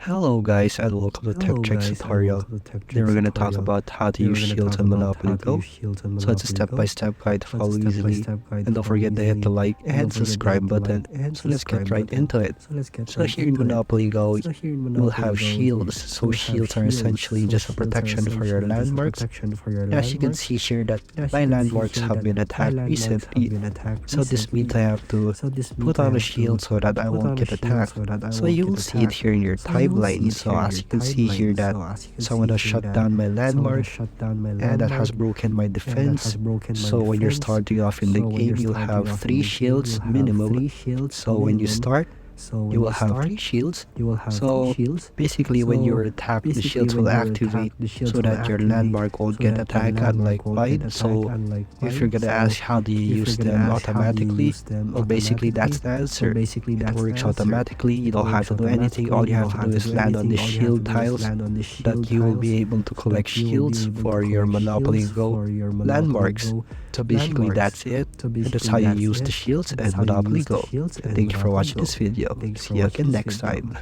Hello guys and welcome to Tech Checks tutorial. Today we're going to talk about how to use shields on Monopoly Go. So it's a step-by-step guide to follow easily. And don't forget to hit the like and subscribe button. So let's get right into it. So here in Monopoly Go, you'll have shields. So shields are essentially just a protection for your landmarks. And as you can see here that my landmarks have been attacked recently. So this means I have to put on a shield so that I won't get attacked. So you'll see it here in your timeline. So as you can see here that someone has shut down my landmark and that has broken my defense. So when you're starting off in the game, you'll have 3 shields minimum. So when you start, you will have 3 shields. So basically when you're attacked, the shields will activate so that your landmark won't get attacked, unlike mine. So if you're gonna ask how do you use them automatically, well basically that's the answer. It works automatically, you don't have to do anything. All you have to do is land on the shield tiles that you will be able to collect shields for your Monopoly Go landmarks. So basically that's it. And that's how you use the shields and Monopoly Go. And thank you for watching this video. See you again next time.